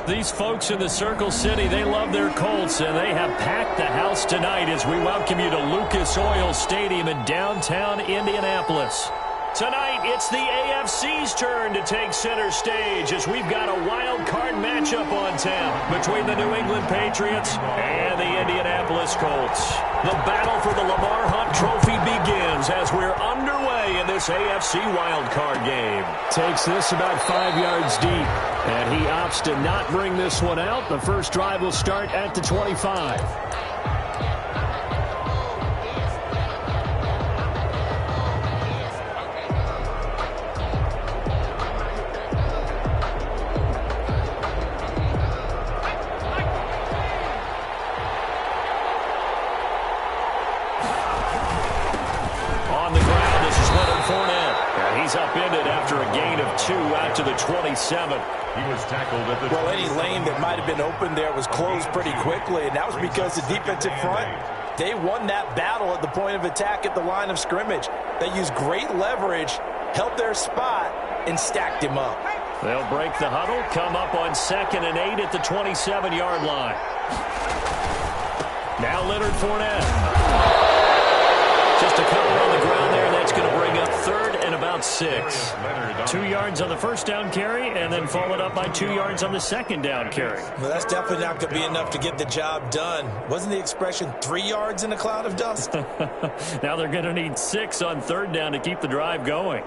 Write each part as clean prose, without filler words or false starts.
These folks in the Circle City, they love their Colts, and they have packed the house tonight as we welcome you to Lucas Oil Stadium in downtown Indianapolis. Tonight, it's the AFC's turn to take center stage as we've got a wild card matchup on tap between the New England Patriots and the Indianapolis Colts. The battle for the Lamar Hunt Trophy begins as we're underway in this AFC wild card game. Takes this about 5 yards deep, and he opts to not bring this one out. The first drive will start at the 25. Upended after a gain of 2 out to the 27. He was tackled at the Well, any lane that might have been open there was closed pretty quickly, and that was because the defensive front, they won that battle at the point of attack at the line of scrimmage. They used great leverage, held their spot, and stacked him up. They'll break the huddle, come up on 2nd and 8 at the 27-yard line. Now Leonard Fournette. Just a couple on the ground there. That's going to bring up 3rd and about 6. 2 yards on the first down carry, and then followed up by 2 yards on the second down carry. Well, that's definitely not going to be enough to get the job done. Wasn't the expression 3 yards in a cloud of dust? Now they're going to need 6 on 3rd down to keep the drive going.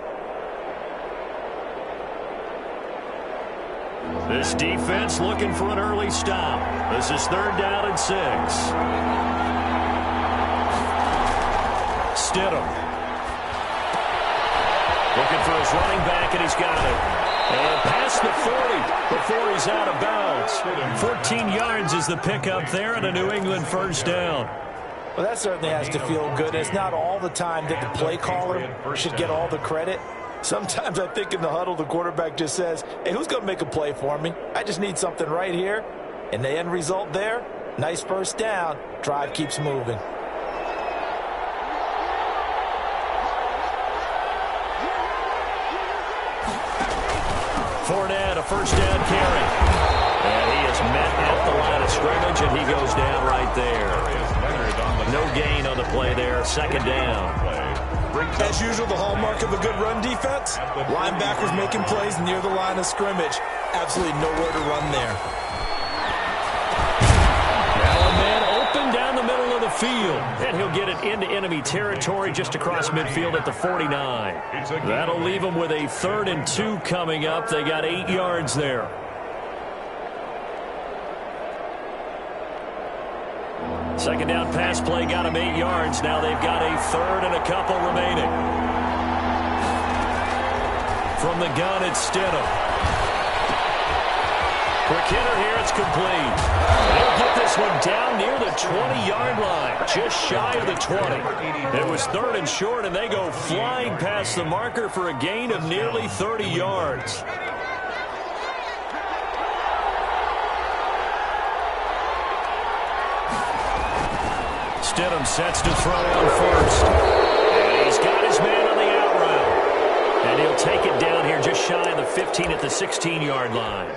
This defense looking for an early stop. This is 3rd down and 6. Stidham. Looking for his running back, and he's got it. And past the 40 before he's out of bounds. 14 yards is the pickup there, and a New England first down. Well, that certainly has to feel good. It's not all the time that the play caller should get all the credit. Sometimes I think in the huddle, the quarterback just says, hey, who's going to make a play for me? I just need something right here. And the end result there, nice first down. Drive keeps moving. Fournette, a first down carry. And he is met at the line of scrimmage, and he goes down right there. No gain on the play there, 2nd down. As usual, the hallmark of a good run defense, linebackers making plays near the line of scrimmage. Absolutely nowhere to run there. Now a man open down the middle of the field, and he'll get it into enemy territory just across midfield at the 49. That'll leave him with a 3rd and 2 coming up. They got 8 yards there. Second down pass play got him 8 yards. Now they've got a 3rd and a couple remaining. From the gun, it's Stidham. Quick hitter here, it's complete. They'll get this one down near the 20-yard line, just shy of the 20. It was 3rd and short, and they go flying past the marker for a gain of nearly 30 yards. Stidham sets to throw on first. And he's got his man on the out route. And he'll take it down here just shy of the 15 at the 16-yard line.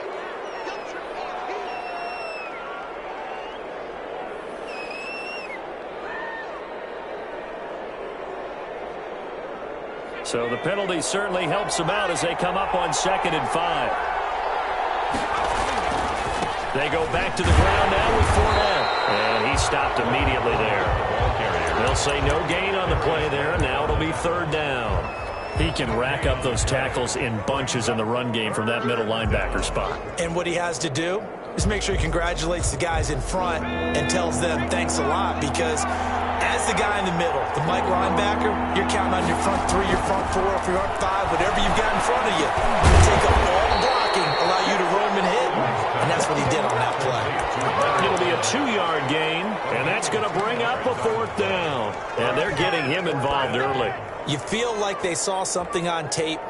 So the penalty certainly helps them out as they come up on 2nd and 5. They go back to the ground now with Fournette. And he stopped immediately there. They'll say no gain on the play there, and now it'll be 3rd down. He can rack up those tackles in bunches in the run game from that middle linebacker spot. And what he has to do is make sure he congratulates the guys in front and tells them thanks a lot, because as the guy in the middle, the Mike linebacker, you're counting on your front 3, your front 4, if you're up 5, whatever you've got in front of you. You take up all the blocking, allow you to roam and hit, and that's what he did on that play. It'll be a 2-yard gain, and that's going to bring up a 4th down. And they're getting him involved early. You feel like they saw something on tape,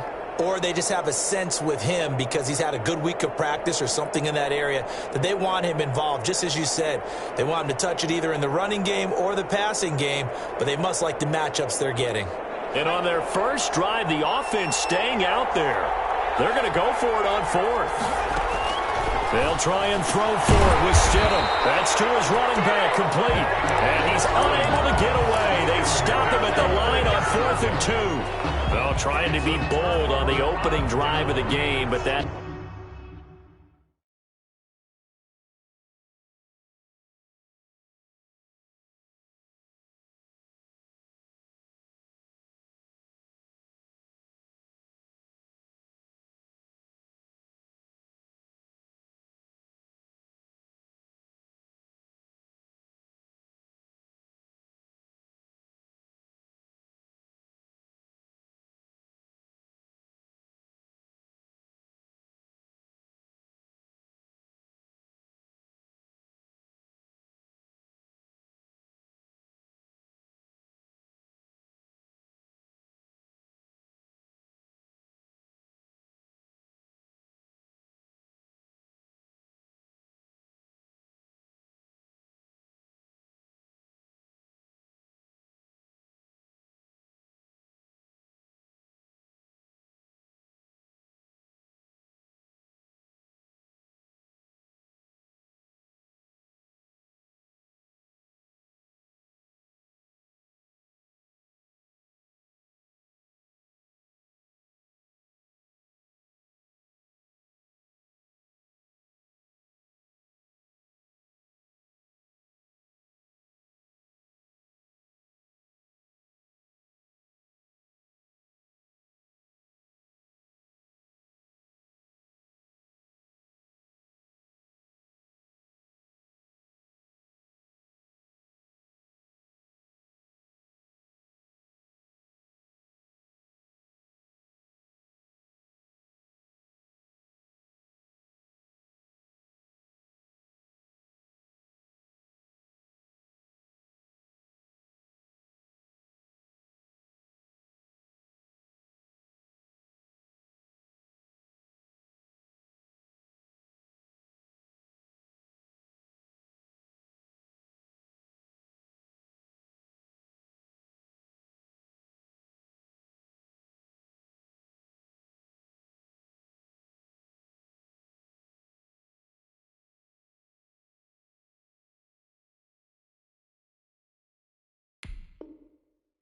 or they just have a sense with him because he's had a good week of practice or something in that area that they want him involved. Just as you said, they want him to touch it either in the running game or the passing game, but they must like the matchups they're getting. And on their first drive, the offense staying out there. They're going to go for it on fourth. They'll try and throw for it with Stidham. That's to his running back, complete. And he's unable to get away. They stop him at the line on 4th and 2. Well, trying to be bold on the opening drive of the game, but that...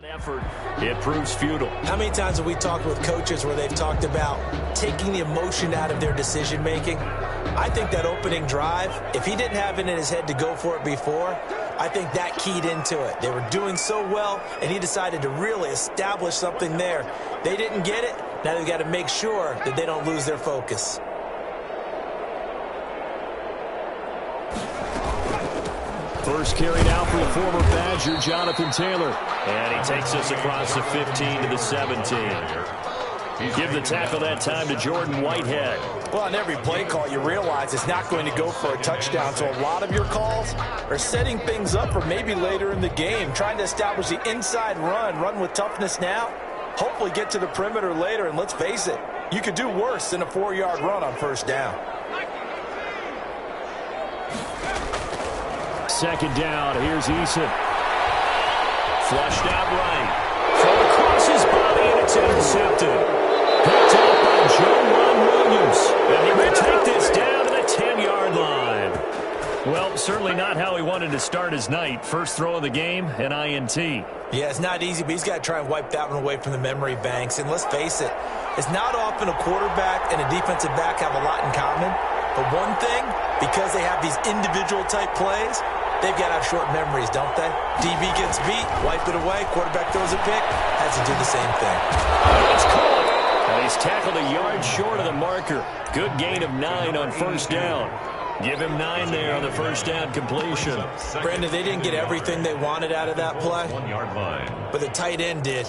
effort, it proves futile. How many times have we talked with coaches where they've talked about taking the emotion out of their decision-making? I think that opening drive, if he didn't have it in his head to go for it before, I think that keyed into it. They were doing so well, and he decided to really establish something there. They didn't get it. Now they've got to make sure that they don't lose their focus. First carried out for the former Badger, Jonathan Taylor. And he takes us across the 15 to the 17. Give the tackle that time to Jordan Whitehead. Well, on every play call, you realize it's not going to go for a touchdown. So a lot of your calls are setting things up for maybe later in the game, trying to establish the inside run with toughness now, hopefully get to the perimeter later. And let's face it, you could do worse than a 4-yard run on first down. Second down, here's Eason. Flushed out right. Throw across his body, and it's intercepted. Picked up by Joe Williams. And he will take this down to the 10-yard line. Well, certainly not how he wanted to start his night. First throw of the game, an INT. Yeah, it's not easy, but he's got to try and wipe that one away from the memory banks. And let's face it, it's not often a quarterback and a defensive back have a lot in common. But one thing, because they have these individual type plays, they've got to have short memories, don't they? DB gets beat, wipe it away, quarterback throws a pick, has to do the same thing. It's caught. And he's tackled a yard short of the marker. Good gain of 9 on first down. Give him 9 there on the first down completion. Brandon, they didn't get everything they wanted out of that play. 1-yard line. But the tight end did.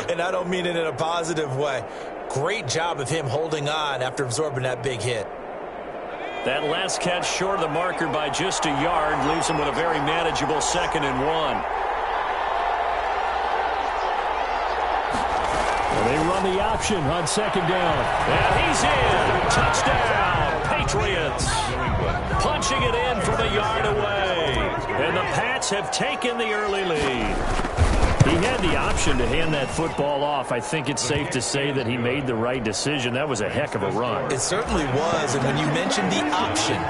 And I don't mean it in a positive way. Great job of him holding on after absorbing that big hit. That last catch short of the marker by just a yard leaves him with a very manageable 2nd and 1. They run the option on second down. And he's in. Touchdown, Patriots. Punching it in from a yard away. And the Pats have taken the early lead. He had had the option to hand that football off, I think it's safe to say that he made the right decision. That was a heck of a run. It certainly was, and when you mentioned the option,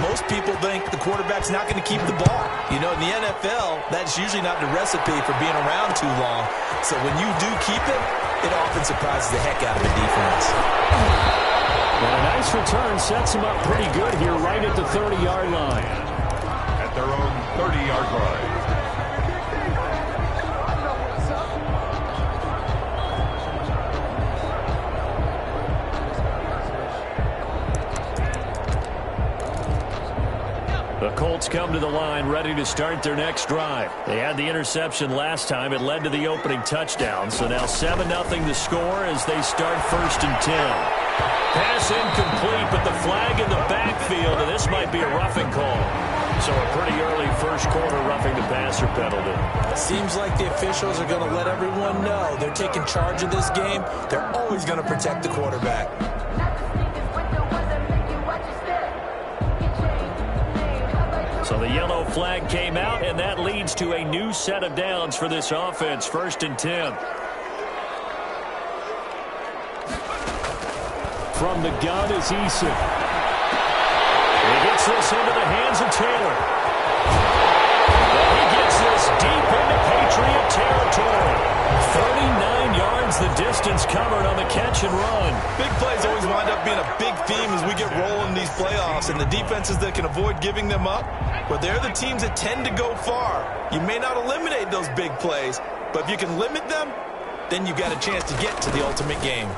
most people think the quarterback's not going to keep the ball. You know, in the NFL, that's usually not the recipe for being around too long. So when you do keep it, it often surprises the heck out of the defense. And a nice return sets him up pretty good here right at the 30-yard line. At their own 30-yard line. The Colts come to the line ready to start their next drive. They had the interception last time. It led to the opening touchdown. So now 7-0 the score as they start 1st and 10. Pass incomplete, but the flag in the backfield, and this might be a roughing call. So a pretty early first quarter roughing the passer penalty. Seems like the officials are going to let everyone know they're taking charge of this game. They're always going to protect the quarterback. So the yellow flag came out, and that leads to a new set of downs for this offense. 1st and 10. From the gun is Eason. He gets this into the hands of Taylor. And he gets this deep into Patriot territory. 39 yards the distance covered on the catch and run. Big plays always wind up being a big theme as we get rolling in these playoffs, and the defenses that can avoid giving them up, well, they're the teams that tend to go far. You may not eliminate those big plays, but if you can limit them, then you've got a chance to get to the ultimate game.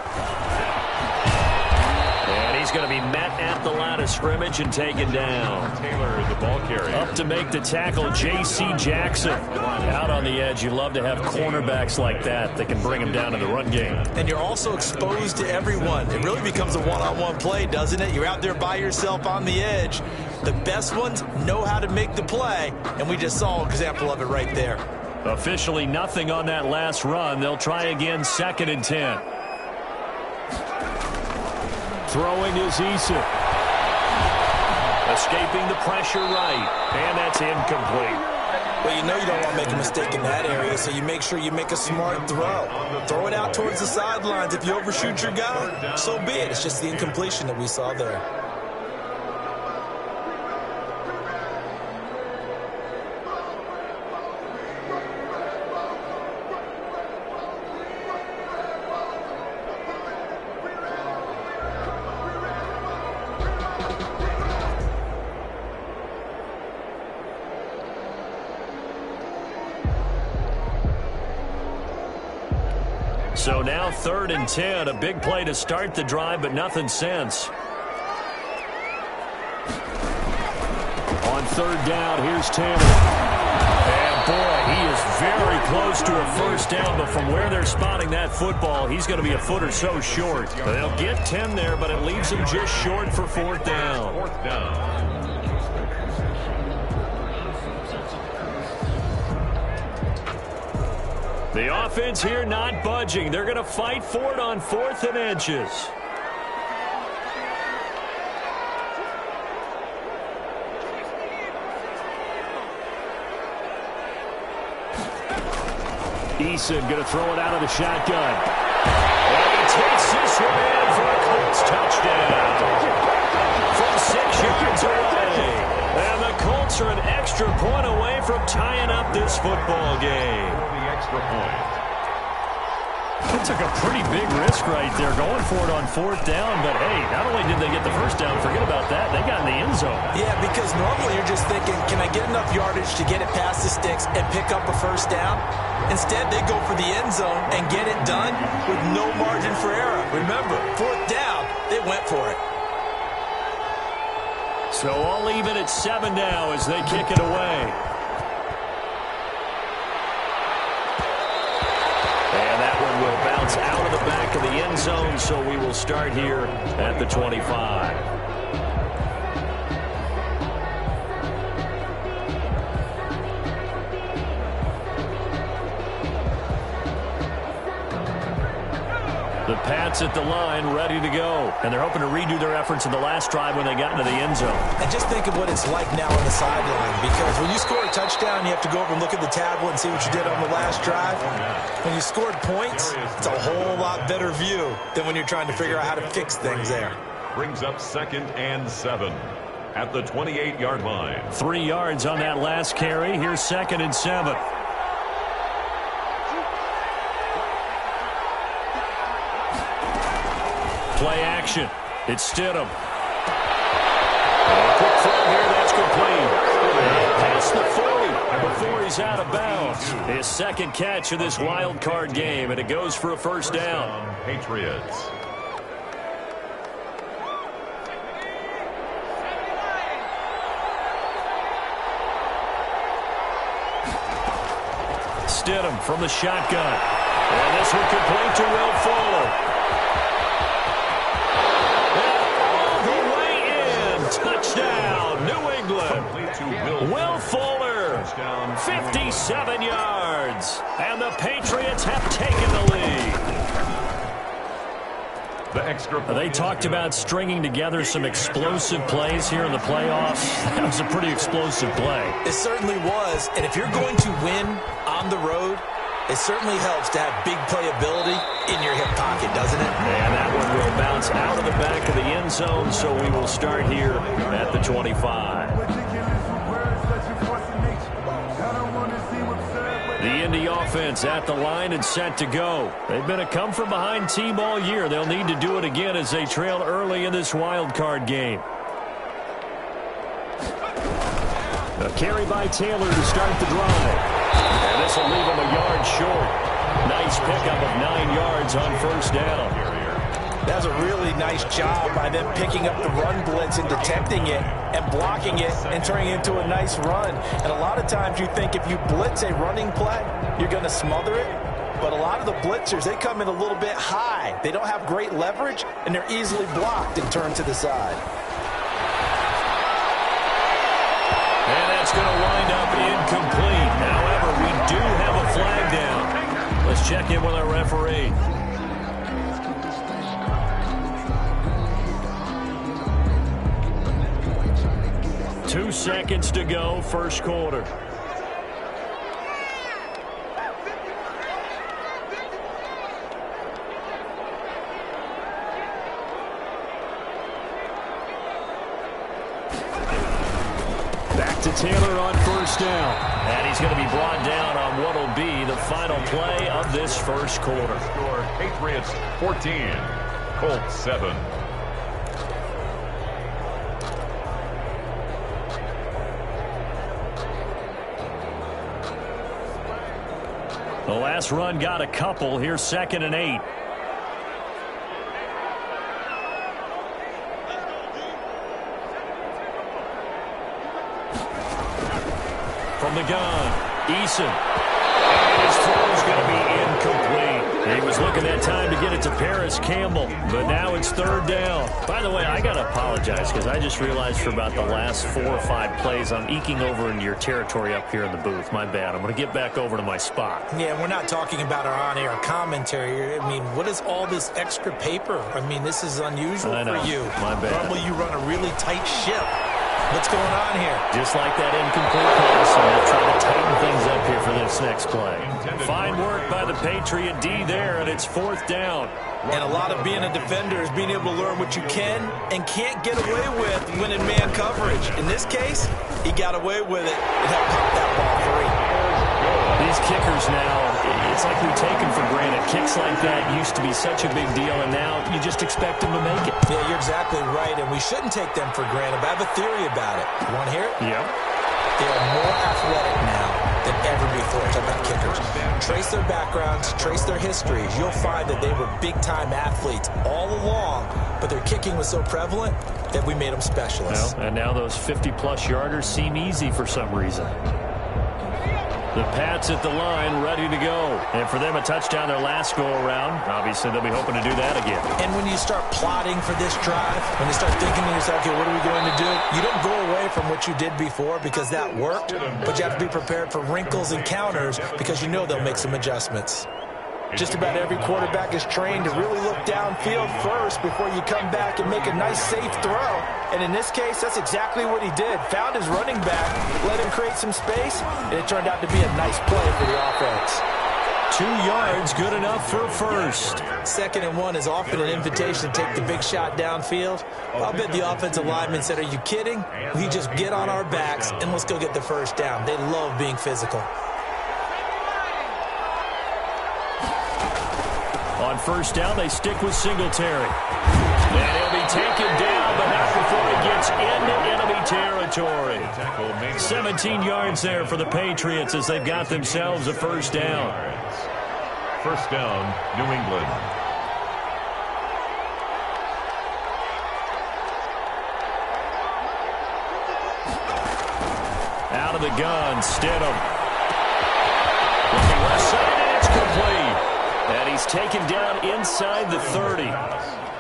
And he's going to be met at the line of scrimmage and taken down. Taylor, the ball carrier. Up to make the tackle, J.C. Jackson. Out on the edge. You love to have cornerbacks like that that can bring him down to the run game. And you're also exposed to everyone. It really becomes a one-on-one play, doesn't it? You're out there by yourself on the edge. The best ones know how to make the play, and we just saw an example of it right there. Officially nothing on that last run. They'll try again, 2nd and 10. Throwing is Eason. Escaping the pressure right. And that's incomplete. Well, you know you don't want to make a mistake in that area, so you make sure you make a smart throw. Throw it out towards the sidelines. If you overshoot your guy, so be it. It's just the incompletion that we saw there. So now 3rd and 10, a big play to start the drive, but nothing since. On 3rd down, here's Taylor. And boy, he is very close to a first down, but from where they're spotting that football, he's going to be a foot or so short. They'll get 10 there, but it leaves him just short for 4th down. 4th down. The offense here not budging. They're going to fight for it on 4th and inches. Eason going to throw it out of the shotgun. And he takes this one in for a Colts touchdown. From 6 yards away. And the Colts are an extra point away from tying up this football game. Extra point. They took a pretty big risk right there going for it on 4th down, but hey, not only did they get the first down, forget about that, they got in the end zone. Yeah, because normally you're just thinking, can I get enough yardage to get it past the sticks and pick up a first down? Instead, they go for the end zone and get it done with no margin for error. Remember, 4th down, they went for it. So all even at 7 now as they kick it away. And that one will bounce out of the back of the end zone, so we will start here at the 25. The Pats at the line, ready to go. And they're hoping to redo their efforts in the last drive when they got into the end zone. And just think of what it's like now on the sideline, because when you score a touchdown, you have to go over and look at the tablet and see what you did on the last drive. When you scored points, it's a whole lot better view than when you're trying to figure out how to fix things there. Brings up 2nd and 7 at the 28-yard line. 3 yards on that last carry. Here's 2nd and 7. Play action. It's Stidham. Quick throw here. That's complete. Past the 40 before he's out of bounds. His second catch of this wild card game, and it goes for a first down. Patriots. Stidham from the shotgun. And this one complete to Will Fuller. Touchdown, New England. Will Fuller, 57 yards. And the Patriots have taken the lead. The extra point. They talked about stringing together some explosive plays here in the playoffs. That was a pretty explosive play. It certainly was. And if you're going to win on the road, it certainly helps to have big playability in your hip pocket, doesn't it? And that one will bounce out of the back of the end zone, so we will start here at the 25. The Indy offense at the line and set to go. They've been a come-from-behind team all year. They'll need to do it again as they trail early in this wild card game. A carry by Taylor to start the drive. And this will leave him a yard short. Nice pickup of 9 yards on first down. That was a really nice job by them picking up the run blitz and detecting it and blocking it and turning it into a nice run. And a lot of times you think if you blitz a running play, you're going to smother it. But a lot of the blitzers, they come in a little bit high. They don't have great leverage, and they're easily blocked and turned to the side. And that's going to wind up incomplete. However, we do have a flag down. Let's check in with our referee. Two seconds to go, first quarter. Back to Taylor on first down. And he's going to be brought down on what will be the final play of this first quarter. Score Patriots 14, Colts 7. The last run got a couple. Here's 2nd and 8. From the gun, Eason. And his throw is going to be incomplete. He was looking that time to get it to Paris Campbell, but now it's third down. By the way, I got to apologize because I just realized for about the last 4 or 5 plays, I'm eking over into your territory up here in the booth. My bad. I'm going to get back over to my spot. Yeah, we're not talking about our on-air commentary. I mean, what is all this extra paper? I mean, this is unusual for you. My bad. Normally you run a really tight ship. What's going on here? Just like that incomplete pass, and they'll try to tighten things up here for this next play. Fine work by the Patriot D there, and it's fourth down. And a lot of being a defender is being able to learn what you can and can't get away with when in man coverage. In this case, he got away with it and helped pop that ball free. These kickers now, it's like we take them for granted. Kicks like that used to be such a big deal, and now you just expect them to make it. Yeah, you're exactly right, and we shouldn't take them for granted. But I have a theory about it. You want to hear it? Yeah. They are more athletic now than ever before. Talk about kickers. Trace their backgrounds, trace their histories. You'll find that they were big-time athletes all along, but their kicking was so prevalent that we made them specialists. Well, and now those 50-plus yarders seem easy for some reason. The Pats at the line, ready to go. And for them, a touchdown their last go-around. Obviously, they'll be hoping to do that again. And when you start plotting for this drive, when you start thinking to yourself, okay, what are we going to do? You don't go away from what you did before because that worked, but you have to be prepared for wrinkles and counters because you know they'll make some adjustments. Just about every quarterback is trained to really look downfield first before you come back and make a nice, safe throw. And in this case, that's exactly what he did. Found his running back, let him create some space, and it turned out to be a nice play for the offense. 2 yards, good enough for a first. 2nd and 1 is often an invitation to take the big shot downfield. I'll bet the offensive lineman said, "Are you kidding? We just get on our backs and let's go get the first down." They love being physical. On first down, they stick with Singletary. And he'll be taken down, but not before he gets into enemy territory. 17 yards there for the Patriots as they've got themselves a first down. First down, New England. Out of the gun, Stidham. Looking left side, and it's complete. And he's taken down inside the 30.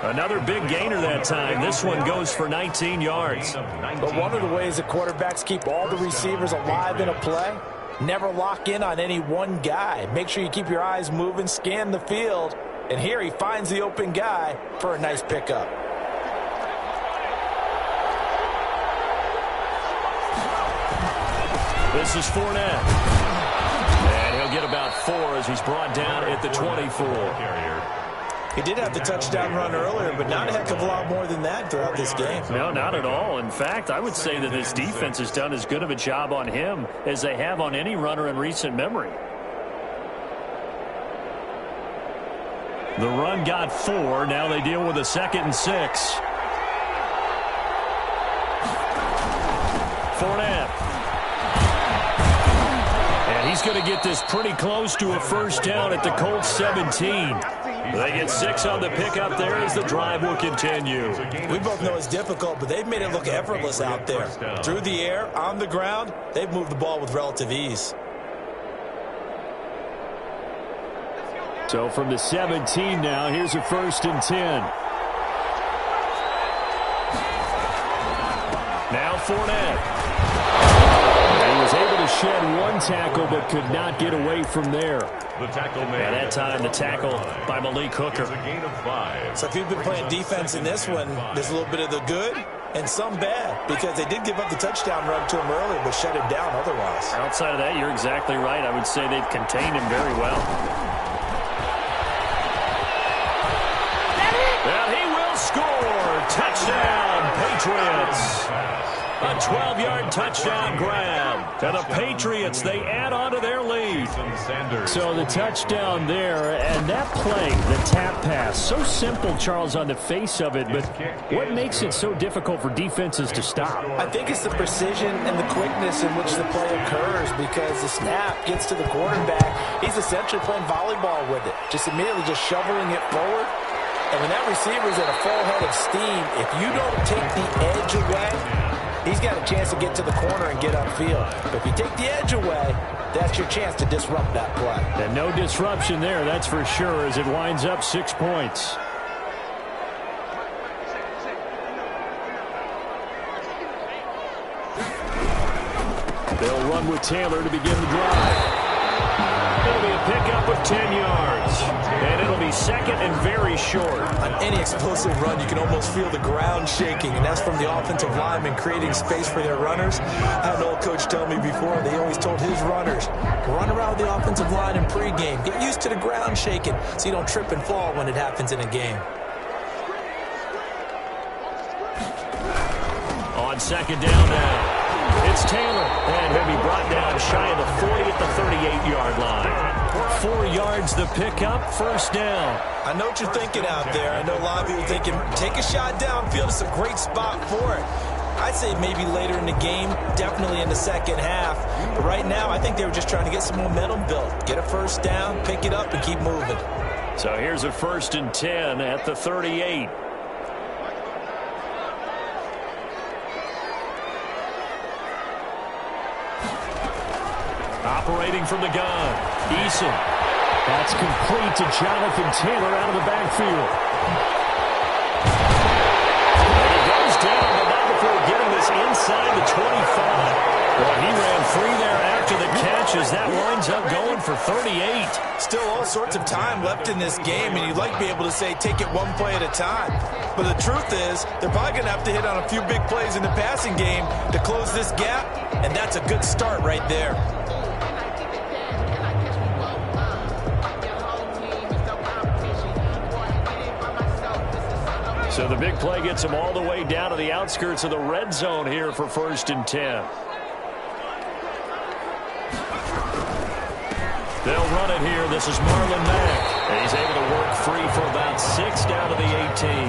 Another big gainer that time. This one goes for 19 yards. But one of the ways that quarterbacks keep all the receivers alive in a play, never lock in on any one guy. Make sure you keep your eyes moving, scan the field. And here he finds the open guy for a nice pickup. This is Fournette. And he'll get about 4 as he's brought down at the 24. He did have the touchdown run earlier, but not a heck of a lot more than that throughout this game. No, not at all. In fact, I would say that this defense has done as good of a job on him as they have on any runner in recent memory. The run got 4. Now they deal with a 2nd and 6. Fournette. And he's going to get this pretty close to a first down at the Colts 17. They get 6 on the pickup there as the drive will continue. We both know it's difficult, but they've made it look effortless out there. Through the air, on the ground, they've moved the ball with relative ease. So from the 17 now, here's a 1st and 10. Now Fournette. He was able to shed 1 tackle, but could not get away from there. The tackle made. At that time, the tackle by Malik Hooker. A gain of 5. So if you've been playing defense in this one, there's a little bit of the good and some bad, because they did give up the touchdown run to him earlier, but shut him down otherwise. Outside of that, you're exactly right. I would say they've contained him very well. And he will score. Touchdown, Patriots. A 12-yard touchdown grab. And the Patriots, they add on to their lead. So the touchdown there, and that play, the tap pass, so simple, Charles, on the face of it, but what makes it so difficult for defenses to stop? I think it's the precision and the quickness in which the play occurs, because the snap gets to the quarterback. He's essentially playing volleyball with it, just immediately just shoveling it forward. And when that receiver's at a full head of steam, if you don't take the edge away, he's got a chance to get to the corner and get upfield. But if you take the edge away, that's your chance to disrupt that play. And no disruption there, that's for sure, as it winds up 6 points. They'll run with Taylor to begin the drive. It'll be a pickup of 10 yards. And it'll be 2nd and very short. On any explosive run, you can almost feel the ground shaking, and that's from the offensive linemen creating space for their runners. I had an old coach tell me before, they always told his runners, run around the offensive line in pregame. Get used to the ground shaking so you don't trip and fall when it happens in a game. On 2nd down now. It's Taylor, and he'll be brought down shy of the 40 at the 38-yard line. 4 yards the pickup, first down. I know what you're thinking out there. I know a lot of people thinking, take a shot downfield. It's a great spot for it. I'd say maybe later in the game, definitely in the second half. But right now, I think they were just trying to get some momentum built. Get a first down, pick it up, and keep moving. So here's a 1st and 10 at the 38. Operating from the gun, Eason. That's complete to Jonathan Taylor out of the backfield. And he goes down, but not before getting this inside the 25. Well, he ran free there after the catches. That winds up going for 38. Still all sorts of time left in this game, and you'd like to be able to say take it one play at a time. But the truth is, they're probably going to have to hit on a few big plays in the passing game to close this gap, and that's a good start right there. So the big play gets them all the way down to the outskirts of the red zone here for 1st and 10. They'll run it here. This is Marlon Mack. And he's able to work free for about 6 down to the 18.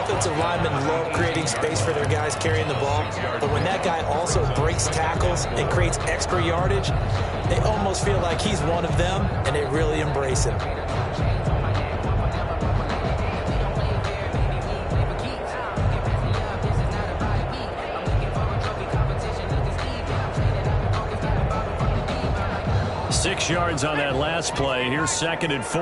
Offensive linemen love creating space for their guys carrying the ball. But when that guy also breaks tackles and creates extra yardage, they almost feel like he's one of them, and they really embrace him. Six yards on that last play. Here's 2nd and 4.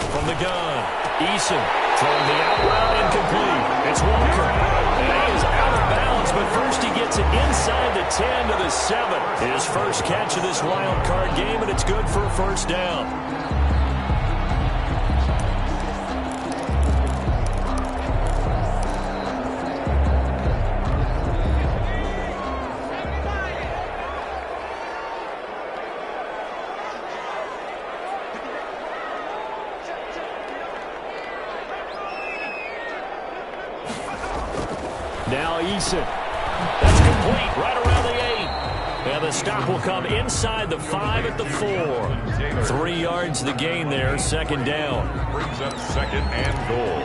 From the gun, Eason throwing the out route, incomplete. It's Walker. And he is out of bounds, but first he gets it inside the 10 to the 7. His first catch of this wild card game, and it's good for a 1st down. Now Eason. That's complete right around the 8. And the stop will come inside the 5 at the 4. 3 yards the gain there, 2nd down. Brings up 2nd and goal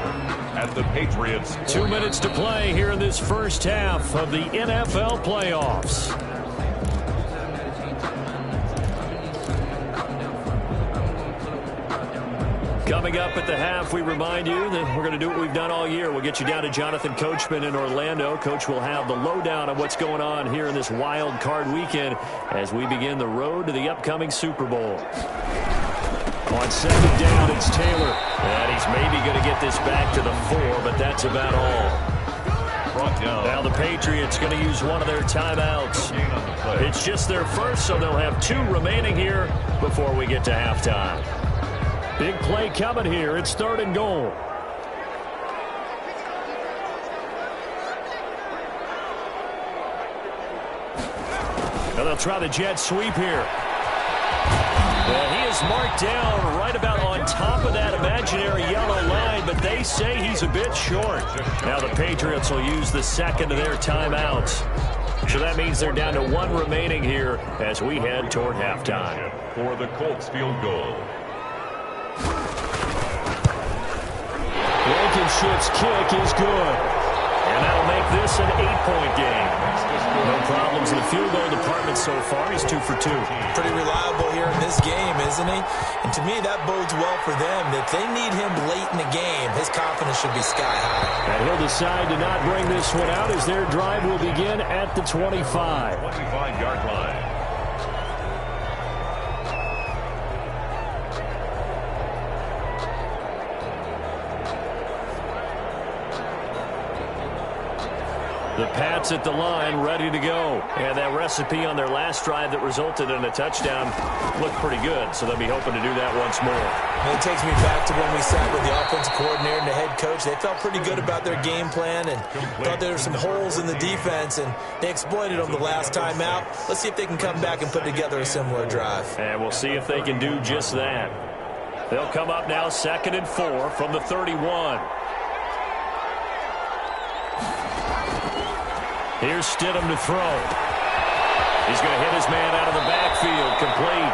at the Patriots. 2 minutes to play here in this first half of the NFL playoffs. Coming up at the half, we remind you that we're going to do what we've done all year. We'll get you down to Jonathan Coachman in Orlando. Coach will have the lowdown on what's going on here in this wild card weekend as we begin the road to the upcoming Super Bowl. On 2nd down, it's Taylor. And he's maybe going to get this back to the 4, but that's about all. Now the Patriots going to use one of their timeouts. It's just their first, so they'll have 2 remaining here before we get to halftime. Big play coming here. It's 3rd and goal. And they'll try the jet sweep here. And he is marked down right about on top of that imaginary yellow line, but they say he's a bit short. Now the Patriots will use the 2nd of their timeouts. So that means they're down to 1 remaining here as we head toward halftime. For the Colts field goal. Blankenship's kick is good. And that'll make this an 8-point game. No problems in the field goal department so far. He's 2 for 2. Pretty reliable here in this game, isn't he? And to me, that bodes well for them. If they need him late in the game, his confidence should be sky high. And he'll decide to not bring this one out as their drive will begin at the 25. 25-yard line. The Pats at the line, ready to go. And that recipe on their last drive that resulted in a touchdown looked pretty good, so they'll be hoping to do that once more. Well, it takes me back to when we sat with the offensive coordinator and the head coach. They felt pretty good about their game plan and thought there were some holes in the defense, and they exploited them the last time out. Let's see if they can come back and put together a similar drive. And we'll see if they can do just that. They'll come up now 2nd and 4 from the 31. Here's Stidham to throw. He's going to hit his man out of the backfield, complete.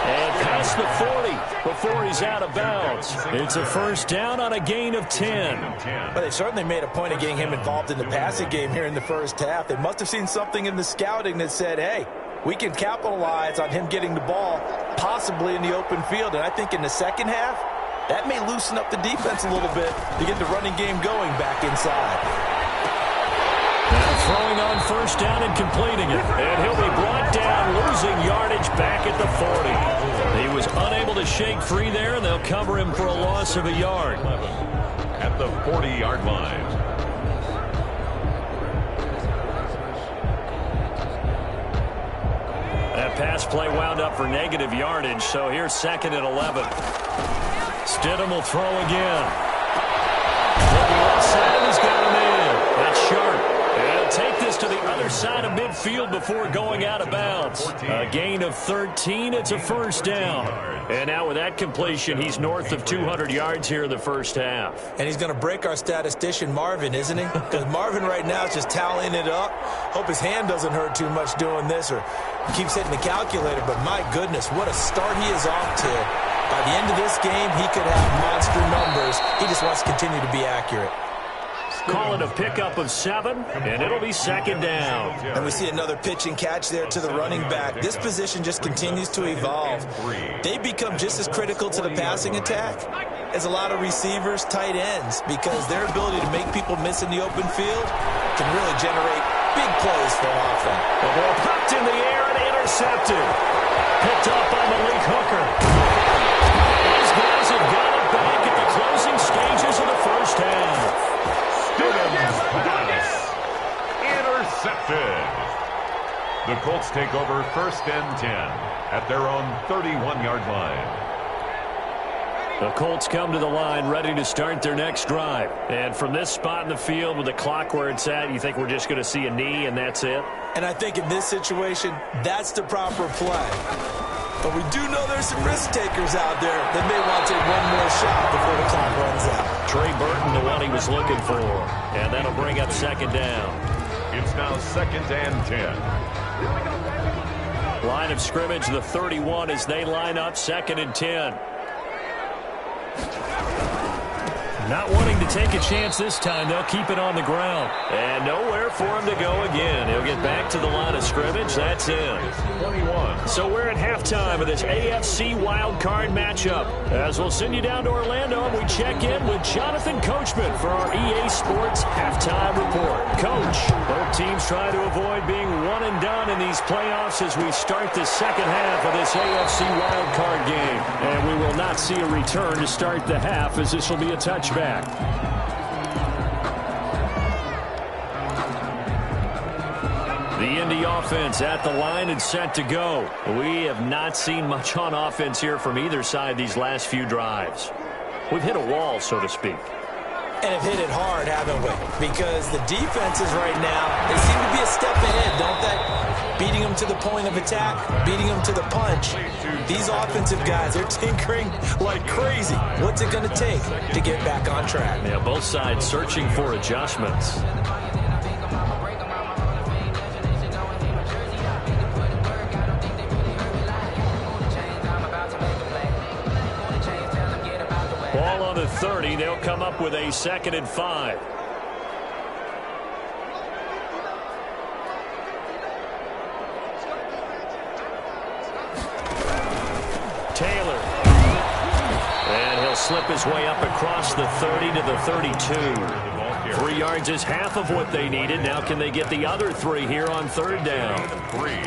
And past the 40 before he's out of bounds. It's a 1st down on a gain of 10. But they certainly made a point of getting him involved in the passing game here in the first half. They must have seen something in the scouting that said, hey, we can capitalize on him getting the ball possibly in the open field. And I think in the second half, that may loosen up the defense a little bit to get the running game going back inside. Now throwing on first down and completing it. And he'll be brought down, losing yardage back at the 40. He was unable to shake free there, and they'll cover him for a loss of a yard. At the 40-yard line. That pass play wound up for negative yardage, so here's 2nd and 11. Stidham will throw again. Looking left side, and he's got him in. That's sharp. And he'll take this to the other side of midfield before going out of bounds. A gain of 13. It's a first down. And now with that completion, he's north of 200 yards here in the first half. And he's going to break our statistician Marvin, isn't he? Because Marvin right now is just tallying it up. Hope his hand doesn't hurt too much doing this or keeps hitting the calculator. But my goodness, what a start he is off to. By the end of this game, he could have monster numbers. He just wants to continue to be accurate. Call it a pickup of 7, and it'll be 2nd down. And we see another pitch and catch there to the running back. This position just continues to evolve. They become just as critical to the passing attack as a lot of receivers, tight ends, because their ability to make people miss in the open field can really generate big plays for an offense. The ball popped in the air and intercepted. Picked up by Malik Hooker. These guys have got it back at the closing stages of the first half. Pass. Intercepted. The Colts take over 1st and 10 at their own 31-yard line. The Colts come to the line ready to start their next drive. And from this spot in the field with the clock where it's at, you think we're just going to see a knee and that's it? And I think in this situation, that's the proper play. But we do know there's some risk takers out there that may want to take one more shot before the clock runs out. Trey Burton, the one he was looking for. And that'll bring up 2nd down. It's now 2nd and 10. Line of scrimmage, the 31 as they line up, 2nd and 10. Not wanting to take a chance this time, they'll keep it on the ground. And nowhere for him to go again. He'll get back to the line of scrimmage. That's in. 21. So we're at halftime of this AFC wildcard matchup. As we'll send you down to Orlando, and we check in with Jonathan Coachman for our EA Sports Halftime Report. Coach, both teams try to avoid being one and done in these playoffs as we start the second half of this AFC wildcard game. And we will not see a return to start the half, as this will be a touchback. The Indy offense at the line and set to go. We have not seen much on offense here from either side these last few drives. We've hit a wall, so to speak. And have hit it hard, haven't we? Because the defenses right now, they seem to be a step ahead, don't they? Beating them to the point of attack, beating them to the punch. These offensive guys, they're tinkering like crazy. What's it going to take to get back on track? Yeah, both sides searching for adjustments. Ball on the 30. They'll come up with a 2nd and 5. Taylor. And he'll slip his way up across the 30 to the 32. 3 yards is half of what they needed. Now can they get the other 3 here on 3rd down? 3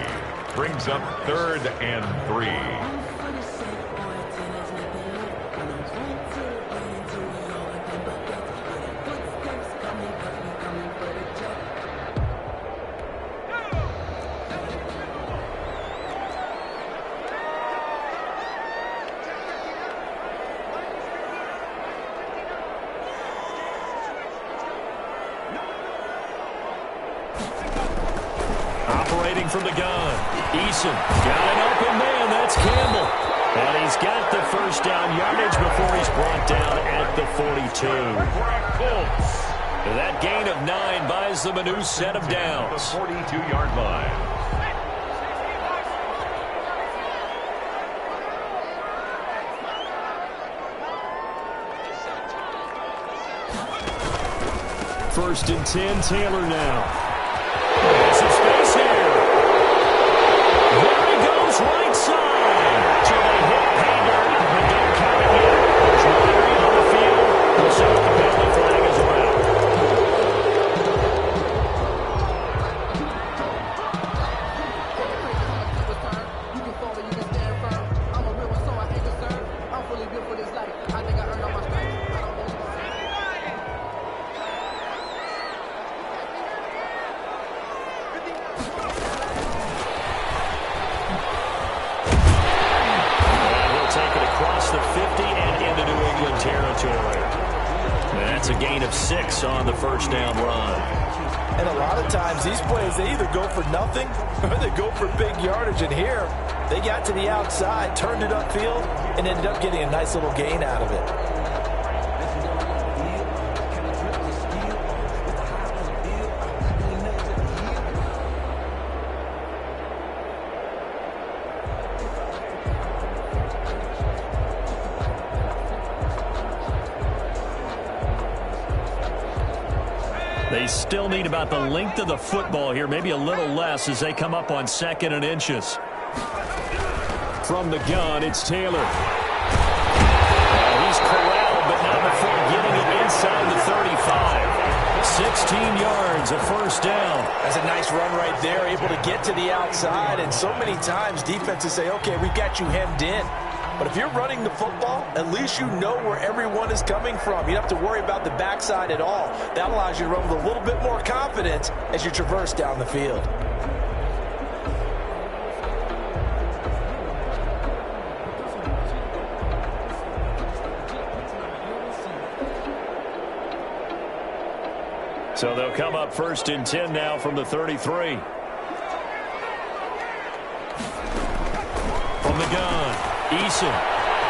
brings up 3rd and 3. Operating from the gun. Eason got an open man. That's Campbell. And he's got the first down yardage before he's brought down at the 42. That gain of 9 buys them a new set of downs. The 42-yard line. First and 10, Taylor now. Some space here. There he goes, right side. So they hit Hager, but don't count it yet. There's Ryrie on the field. We'll see what the penalty flag is about. And he'll take it across the 50 and into New England territory. And that's a gain of 6 on the first down run. And a lot of times these plays, they either go for nothing or they go for big yardage. And here, they got to the outside, turned it upfield, and ended up getting a nice little gain out of it. They still need about the length of the football here, maybe a little less as they come up on 2nd and inches. From the gun, it's Taylor. He's corralled, but not before getting it inside the 35. 16 yards, a first down. That's a nice run right there, able to get to the outside. And so many times defenses say, okay, we've got you hemmed in. But if you're running the football, at least you know where everyone is coming from. You don't have to worry about the backside at all. That allows you to run with a little bit more confidence as you traverse down the field. So they'll come up 1st and 10 now from the 33. From the gun, Eason.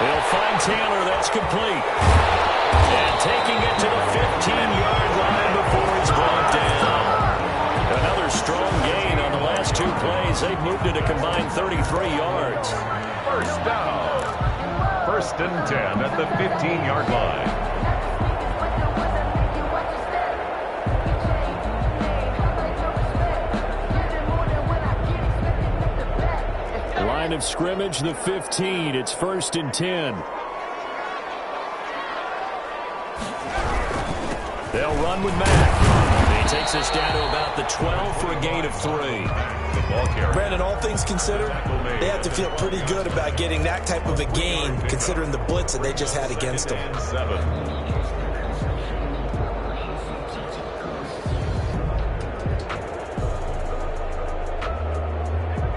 They'll find Taylor. That's complete. And taking it to the 15-yard line before he's brought down. Another strong gain on the last 2 plays. They've moved it a combined 33 yards. First down. 1st and 10 at the 15-yard line. Line of scrimmage, the 15. It's 1st and 10. They'll run with Mack. He takes us down to about the 12 for a gain of 3. Brandon, all things considered, they have to feel pretty good about getting that type of a gain, considering the blitz that they just had against them.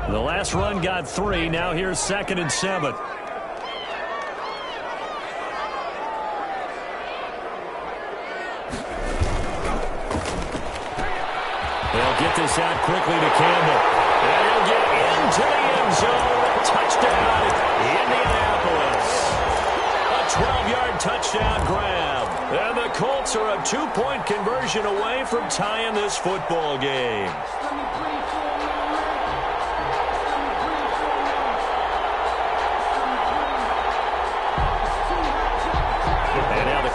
The last run got 3. Now here's 2nd and 7. They'll get this out quickly to Campbell. And he'll get into the end zone. Touchdown, Indianapolis. A 12-yard touchdown grab. And the Colts are a 2-point conversion away from tying this football game.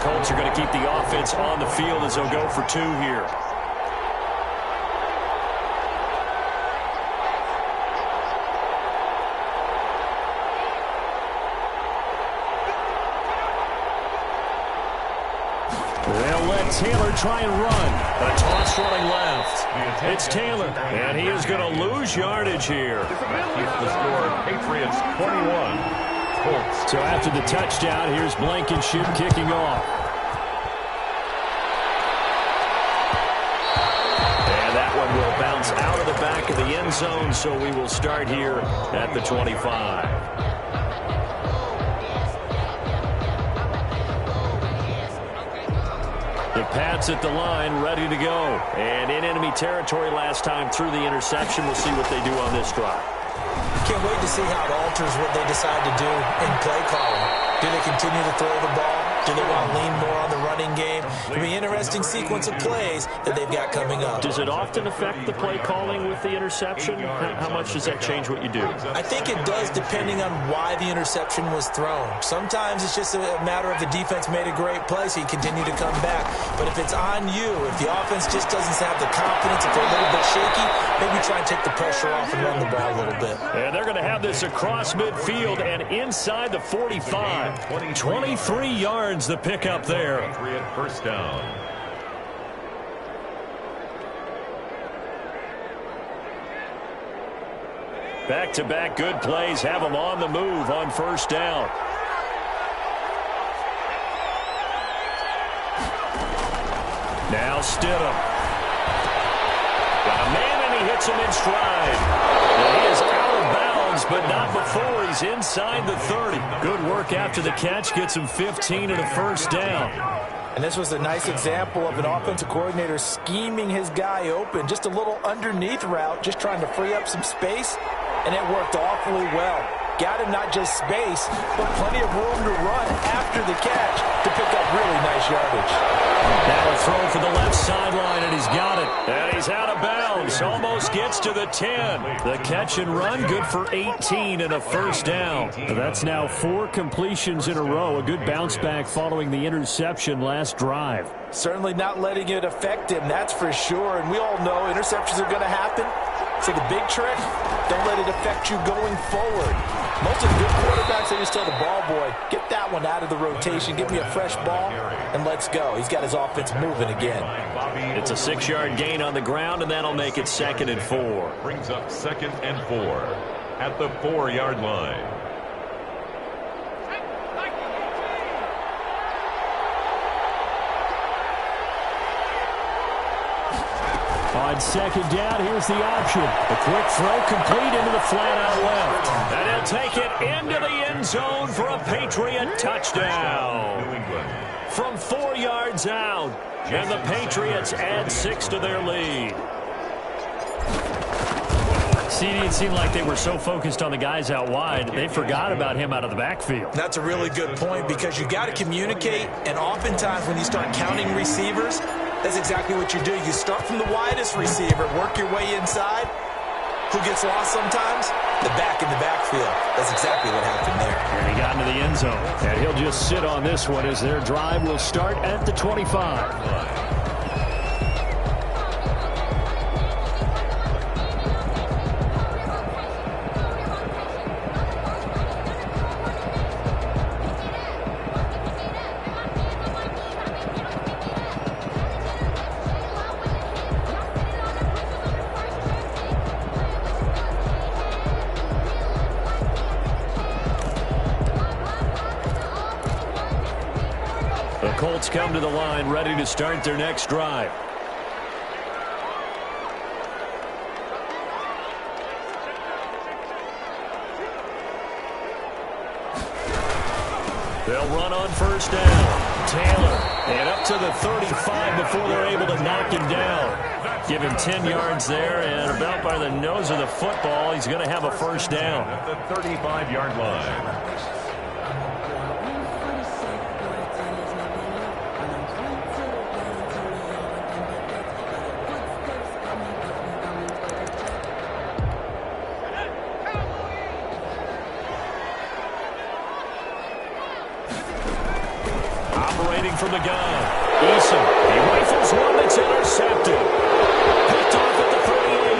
Colts are going to keep the offense on the field as they'll go for 2 here. They'll let Taylor try and run. A toss running left. It's Taylor, and he is going to lose yardage here. Keeps the score, Patriots 21. So after the touchdown, here's Blankenship kicking off. And that one will bounce out of the back of the end zone, so we will start here at the 25. The Pats at the line, ready to go. And in enemy territory last time through the interception. We'll see what they do on this drive. Can't wait to see how it alters what they decide to do in play calling. Do they continue to throw the ball? Do they want to lean more on the running game? It'll be an interesting sequence of plays that they've got coming up. Does it often affect the play calling with the interception? How much does that change what you do? I think it does, depending on why the interception was thrown. Sometimes it's just a matter of the defense made a great play, so you continue to come back. But if it's on you, if the offense just doesn't have the confidence, if they're a little bit shaky, maybe try and take the pressure off and run the ball a little bit. And they're going to have this across midfield and inside the 45. 23 yards the pickup there. Patriot first down. Back-to-back good plays have them on the move on first down. Now Stidham. Got a man and he hits puts him in stride. And he is out of bounds, but not before he's inside the 30. Good work after the catch. Gets him 15 and a first down. And this was a nice example of an offensive coordinator scheming his guy open. Just a little underneath route, just trying to free up some space, and it worked awfully well. Got him not just space, but plenty of room to run after the catch to pick up really nice yardage. Now a throw for the left sideline, and he's got it. And he's out of bounds. Almost gets to the 10. The catch and run, good for 18 and a first down. That's now 4 completions in a row. A good bounce back following the interception last drive. Certainly not letting it affect him, that's for sure. And we all know interceptions are going to happen. So the big trick, don't let it affect you going forward. Most of the good quarterbacks, they just tell the ball boy, get that one out of the rotation, give me a fresh ball, and let's go. He's got his offense moving again. It's a 6-yard gain on the ground, and that'll make it 2nd and 4. Brings up 2nd and 4 at the 4-yard line. On 2nd down, here's the option. A quick throw complete into the flat out left. And he'll take it into the end zone for a Patriot touchdown. From 4 yards out. And the Patriots add 6 to their lead. CD, it seemed like they were so focused on the guys out wide, they forgot about him out of the backfield. That's a really good point because you got to communicate, and oftentimes when you start counting receivers, that's exactly what you do. You start from the widest receiver, work your way inside. Who gets lost sometimes? The back in the backfield. That's exactly what happened there. And he got into the end zone. And he'll just sit on this one as their drive will start at the 25. Colts come to the line, ready to start their next drive. They'll run on first down. Taylor, and up to the 35 before they're able to knock him down. Give him 10 yards there, and about by the nose of the football, he's going to have a first down. At the 35-yard line. From the gun. Eason, he rifles one that's intercepted. Picked off at the 38.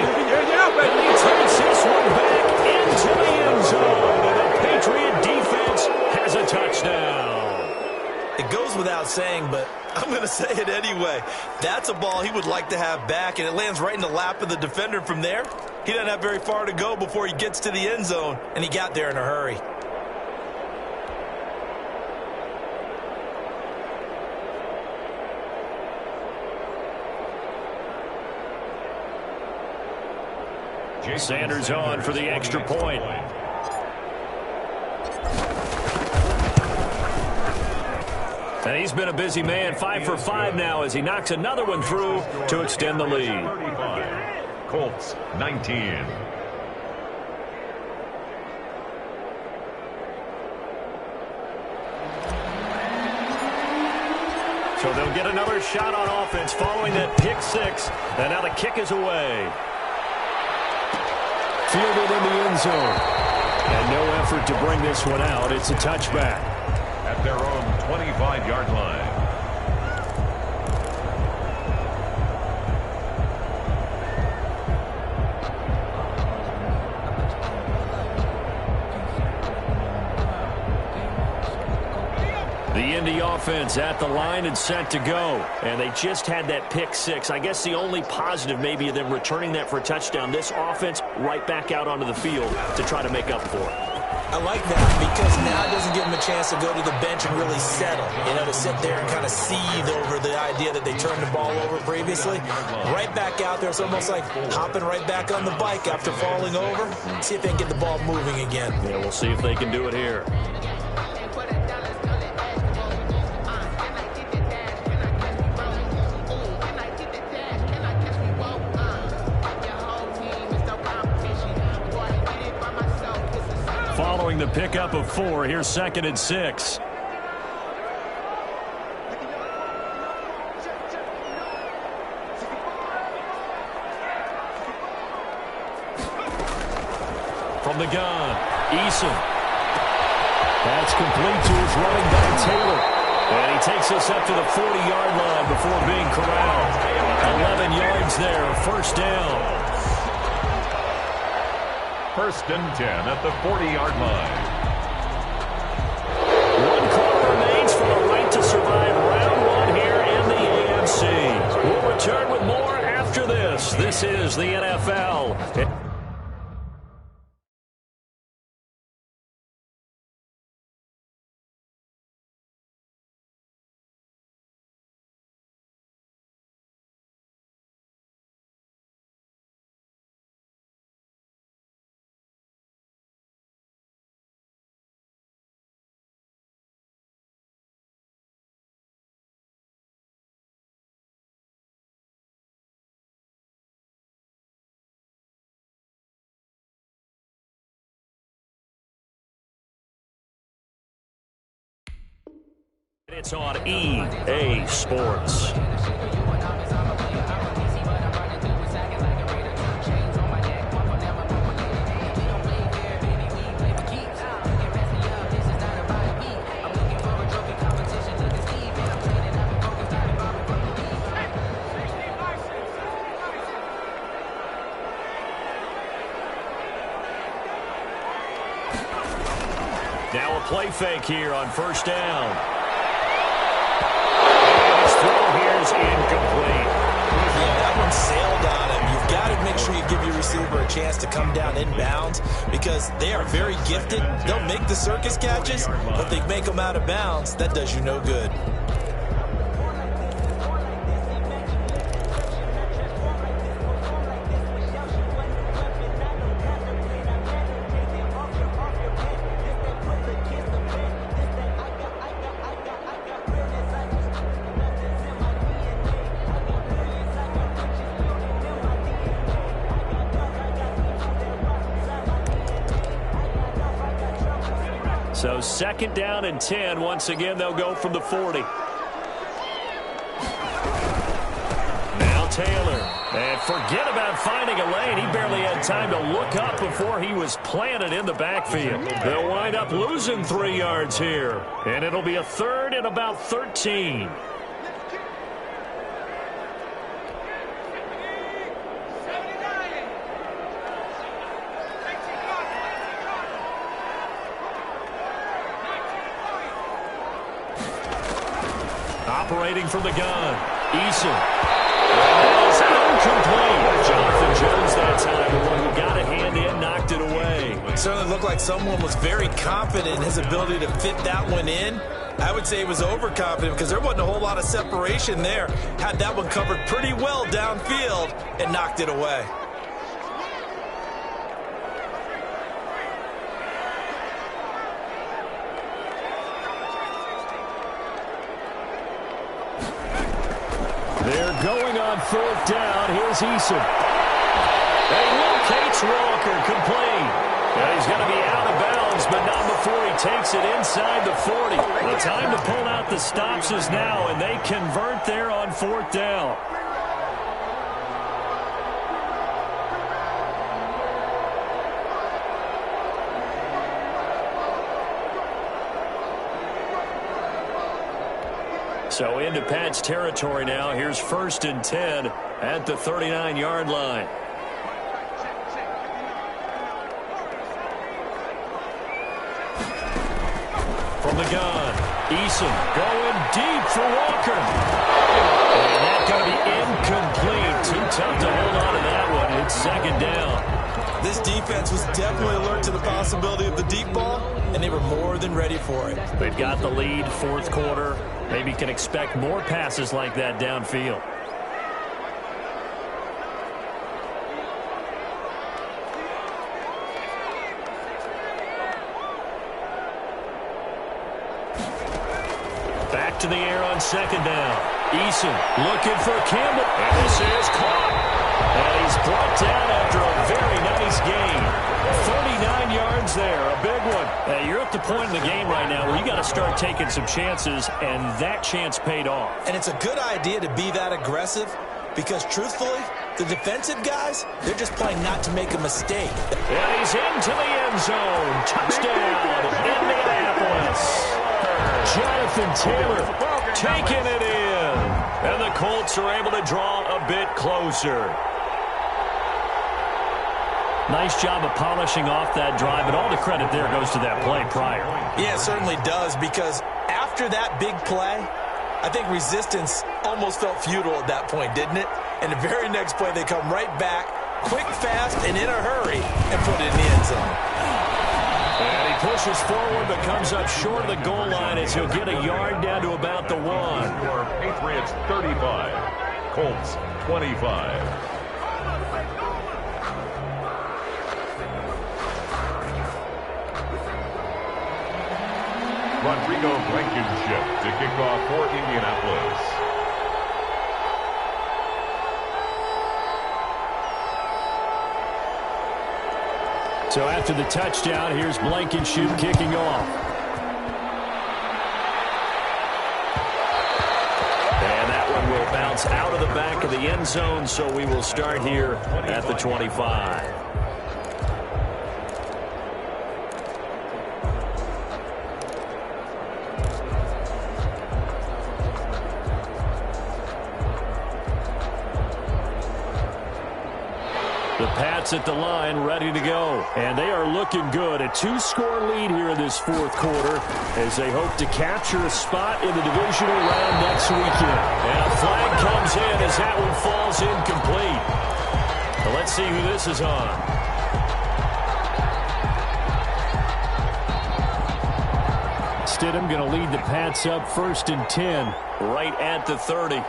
And he takes this one back into the end zone. And the Patriot defense has a touchdown. It goes without saying, but I'm going to say it anyway. That's a ball he would like to have back, and it lands right in the lap of the defender. From there, he doesn't have very far to go before he gets to the end zone, and he got there in a hurry. Sanders on for the extra point. And he's been a busy man. 5 for 5 now as he knocks another one through to extend the lead. 35. Colts 19. So they'll get another shot on offense following that pick 6. And now the kick is away. Fielded in the end zone. And no effort to bring this one out. It's a touchback. At their own 25-yard line. The Indy offense at the line and set to go. And they just had that pick 6. I guess the only positive maybe of them returning that for a touchdown. This offense right back out onto the field to try to make up for it. I like that because now it doesn't give him a chance to go to the bench and really settle, to sit there and kind of seethe over the idea that they turned the ball over previously. Right back out there. It's almost like hopping right back on the bike after falling over. See if they can get the ball moving again. Yeah, we'll see if they can do it here. Following the pickup of 4, here's 2nd and 6. From the gun, Eason. That's complete to his running back, Taylor. And he takes us up to the 40-yard line before being corralled. 11 yards there, first down. 1st and 10 at the 40-yard line. 1 quarter remains for the right to survive round 1 here in the AFC. We'll return with more after this. This is the NFL. It's on EA Sports. Now a play fake here on 1st down. Here's incomplete. Yeah, that one sailed on him. You've got to make sure you give your receiver a chance to come down inbounds because they are very gifted. They'll make the circus catches, but they make them out of bounds. That does you no good. So 2nd down and 10. Once again, they'll go from the 40. Now Taylor. And forget about finding a lane. He barely had time to look up before he was planted in the backfield. They'll wind up losing 3 yards here. And it'll be a 3rd and about 13. Operating from the gun, Eason. That is incomplete. Jonathan Jones that time, the one who got a hand in, knocked it away. It certainly looked like someone was very confident in his ability to fit that one in. I would say he was overconfident because there wasn't a whole lot of separation there. Had that one covered pretty well downfield and knocked it away. They're going on 4th down. Here's Eason. And locates Walker, complete. And he's going to be out of bounds, but not before he takes it inside the 40. The time to pull out the stops is now, and they convert there on 4th down. So into Pat's territory now. Here's 1st and 10 at the 39-yard line. From the gun, Eason going deep for Walker. And that's going to be incomplete. Too tough to hold on to that one. It's 2nd down. This defense was definitely alert to the possibility of the deep ball, and they were more than ready for it. They've got the lead, fourth quarter. Maybe can expect more passes like that downfield. Back to the air on second down. Eason looking for Campbell. And this is caught. And he's brought down after a very nice gain. 39 yards there, a big one. You're at the point in the game right now where you got to start taking some chances, and that chance paid off. And it's a good idea to be that aggressive because, truthfully, the defensive guys, they're just playing not to make a mistake. And he's into the end zone. Touchdown, Indianapolis. Jonathan Taylor taking it in. And the Colts are able to draw a bit closer. Nice job of polishing off that drive, but all the credit there goes to that play prior. Yeah, it certainly does, because after that big play, I think resistance almost felt futile at that point, didn't it? And the very next play, they come right back, quick, fast, and in a hurry, and put it in the end zone. And he pushes forward, but comes up short of the goal line as he'll get a yard down to about the 1. Patriots 35, Colts 25. Rodrigo Blankenship to kick off for Indianapolis. So after the touchdown, here's Blankenship kicking off. And that one will bounce out of the back of the end zone, so we will start here at the 25. The Pats at the line, ready to go. And they are looking good. A 2-score lead here in this fourth quarter as they hope to capture a spot in the divisional round next weekend. And a flag comes in as that one falls incomplete. Well, let's see who this is on. Stidham going to lead the Pats up 1st and 10, right at the 30.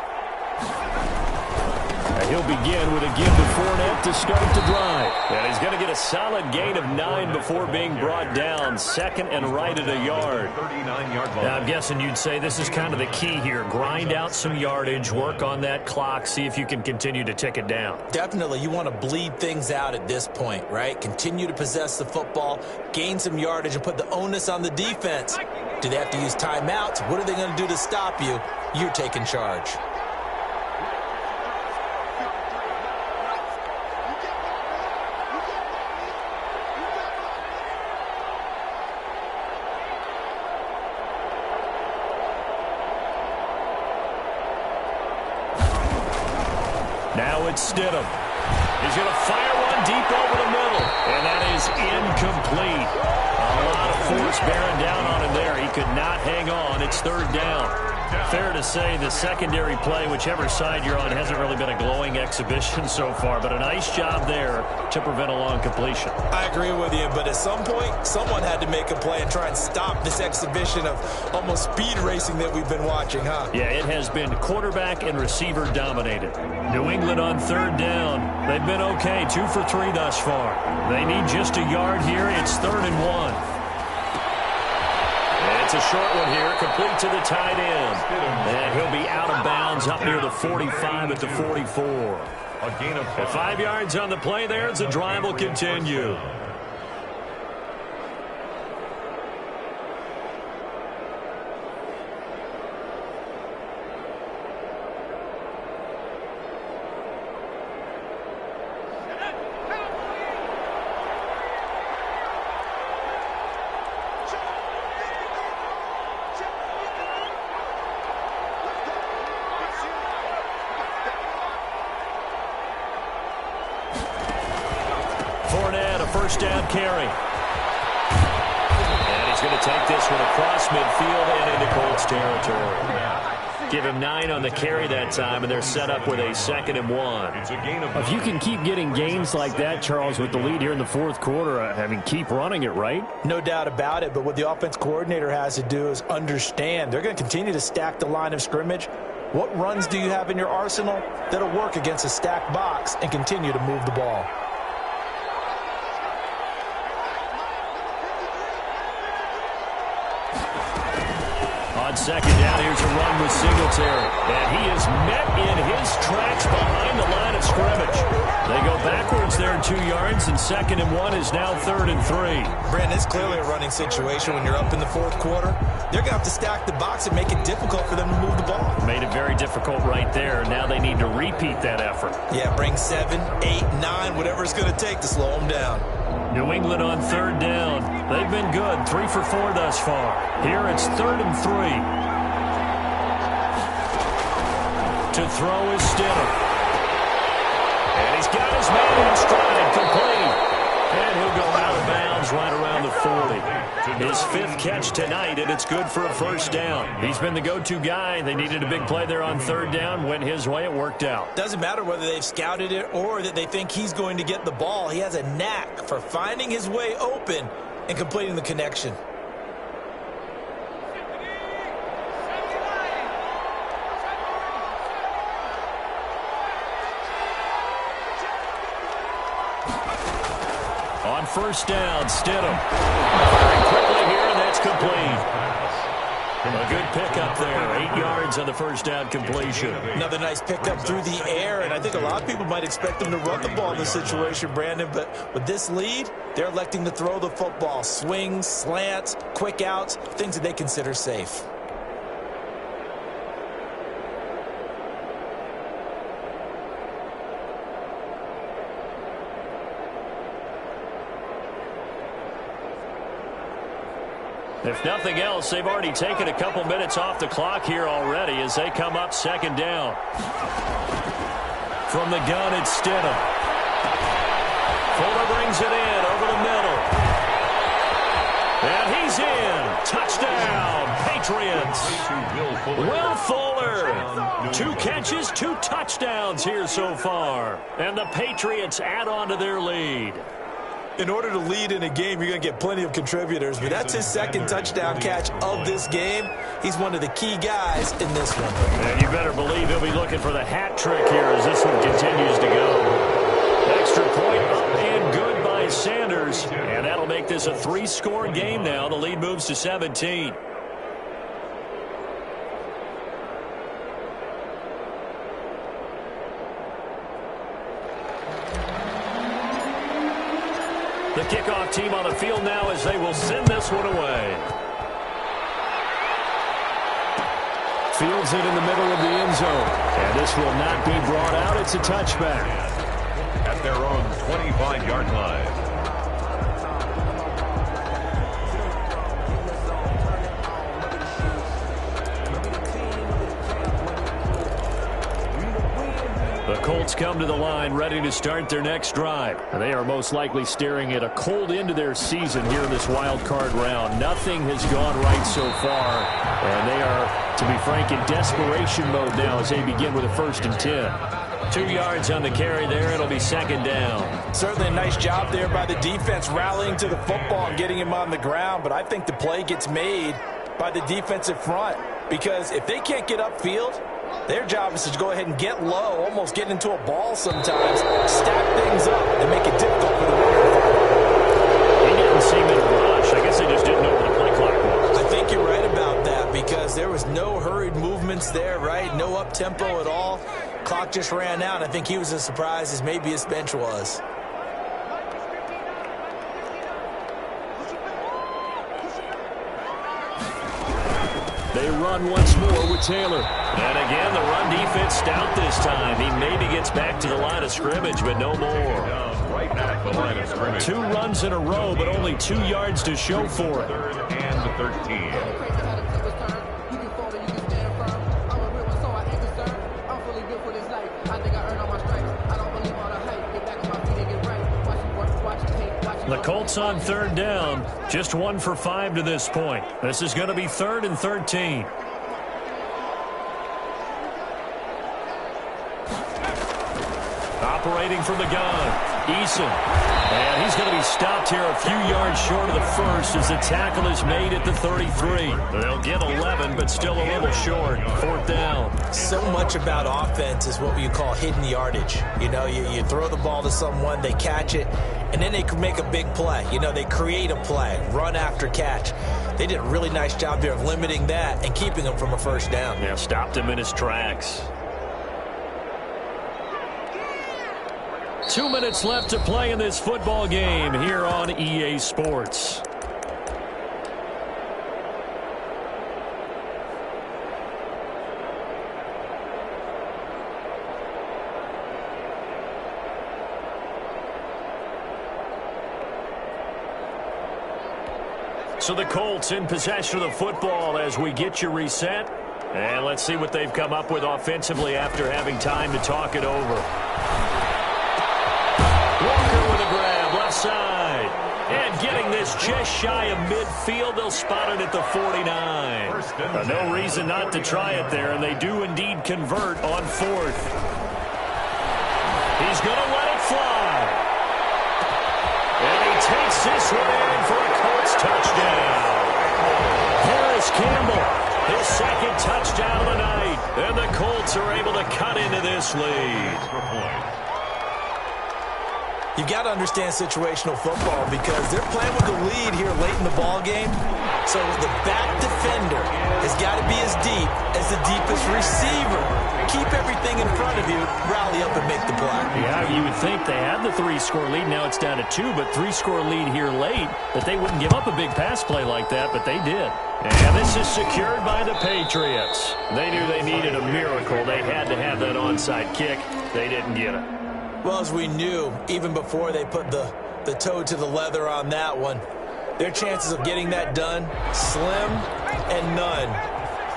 He'll begin with a give to Fournette to start the drive. And he's going to get a solid gain of 9 before being brought down. Second and right at a yard. 39-yard ball. Now, I'm guessing you'd say this is kind of the key here. Grind out some yardage, work on that clock, see if you can continue to tick it down. Definitely, you want to bleed things out at this point, right? Continue to possess the football, gain some yardage, and put the onus on the defense. Do they have to use timeouts? What are they going to do to stop you? You're taking charge. Now it's Stidham. He's going to fire one deep over the middle. And that is incomplete. A lot of force bearing down on him there. He could not hang on. It's 3rd down. Fair to say the secondary play, whichever side you're on, hasn't really been a glowing exhibition so far. But a nice job there to prevent a long completion. I agree with you, but at some point, someone had to make a play and try and stop this exhibition of almost speed racing that we've been watching, huh? Yeah, it has been quarterback and receiver dominated. New England on 3rd down. They've been okay, 2 for 3 thus far. They need just a yard here. It's 3rd and 1. It's a short one here, complete to the tight end. And he'll be out of bounds up near the 45 at the 44. A gain of 5. 5 yards on the play there as the drive will continue. Fournette, a first down carry. And he's going to take this one across midfield and into Colts territory. Give him 9 on the carry that time, and they're set up with a 2nd and 1. It's a gain of If you can keep getting gains like that, Charles, with the lead here in the fourth quarter, keep running it, right? No doubt about it, but what the offense coordinator has to do is understand they're going to continue to stack the line of scrimmage. What runs do you have in your arsenal that'll work against a stacked box and continue to move the ball? On 2nd down, here's a run with Singletary. And he is met in his tracks behind the line of scrimmage. They go backwards there 2 yards, and 2nd and 1 is now 3rd and 3. Brandon, it's clearly a running situation when you're up in the fourth quarter. They're going to have to stack the box and make it difficult for them to move the ball. Made it very difficult right there. Now they need to repeat that effort. Yeah, bring 7, 8, 9, whatever it's going to take to slow them down. New England on 3rd down. They've been good, 3 for 4 thus far. Here it's 3rd and 3. To throw is Stidham. And he's got his man in stride, complete. And he'll go out of bounds right around the 40. His 5th catch tonight, and it's good for a 1st down. He's been the go-to guy. They needed a big play there on 3rd down. Went his way. It worked out. Doesn't matter whether they've scouted it or that they think he's going to get the ball. He has a knack for finding his way open and completing the connection. On 1st down, Stidham. Very quickly here, and that's complete. A good pickup there. 8 yards on the 1st down completion. Another nice pickup through the air, and I think a lot of people might expect them to run the ball in this situation, Brandon, but with this lead, they're electing to throw the football. Swings, slants, quick outs, things that they consider safe. If nothing else, they've already taken a couple minutes off the clock here already as they come up 2nd down. From the gun, it's Stidham. Fuller brings it in over the middle. And he's in. Touchdown, Patriots. Will Fuller. 2 catches, 2 touchdowns here so far. And the Patriots add on to their lead. In order to lead in a game, you're going to get plenty of contributors, but that's his 2nd touchdown catch of this game. He's one of the key guys in this one. And you better believe he'll be looking for the hat trick here as this one continues to go. Extra point up and good by Sanders, and that'll make this a 3-score game now. The lead moves to 17. The kickoff team on the field now as they will send this one away. Fields it in the middle of the end zone. And this will not be brought out. It's a touchback. At their own 25-yard line. The Colts come to the line ready to start their next drive. And they are most likely staring at a cold end to their season here in this wild card round. Nothing has gone right so far. And they are, to be frank, in desperation mode now as they begin with a 1st and 10. 2 yards on the carry there. It'll be 2nd down. Certainly a nice job there by the defense rallying to the football and getting him on the ground. But I think the play gets made by the defensive front. Because if they can't get upfield, their job is to go ahead and get low, almost get into a ball sometimes, stack things up, and make it difficult for the runner. He didn't seem in a rush. I guess they just didn't know where the play clock was. I think you're right about that because there was no hurried movements there, right? No up-tempo at all. Clock just ran out. I think he was as surprised as maybe his bench was. They run once more with Taylor. And again, the run defense stout this time. He maybe gets back to the line of scrimmage, but no more. Right at the line of scrimmage. 2 runs in a row, but only 2 yards to show for it. 3rd and 13. The Colts on 3rd down, just 1 for 5 to this point. This is going to be 3rd and 13. waiting from the gun. Eason. And he's going to be stopped here a few yards short of the first as the tackle is made at the 33. They'll get 11, but still a little short. 4th down. So much about offense is what you call hidden yardage. You know, you throw the ball to someone, they catch it, and then they can make a big play. You know, they create a play, run after catch. They did a really nice job there of limiting that and keeping him from a first down. Yeah, stopped him in his tracks. 2 minutes left to play in this football game here on EA Sports. So the Colts in possession of the football as we get you reset. And let's see what they've come up with offensively after having time to talk it over. Walker with a grab, left side. And getting this just shy of midfield, they'll spot it at the 49. No reason not to try it there, and they do indeed convert on 4th. He's going to let it fly. And he takes this one in for a Colts touchdown. Harris Campbell, his second touchdown of the night. And the Colts are able to cut into this lead. You've got to understand situational football because they're playing with the lead here late in the ball game. So the back defender has got to be as deep as the deepest receiver. Keep everything in front of you, rally up and make the play. Yeah, you would think they had the 3-score lead. Now it's down to 2, but 3-score lead here late. That they wouldn't give up a big pass play like that, but they did. And this is secured by the Patriots. They knew they needed a miracle. They had to have that onside kick. They didn't get it. Well, as we knew, even before they put the toe to the leather on that one, their chances of getting that done, slim and none.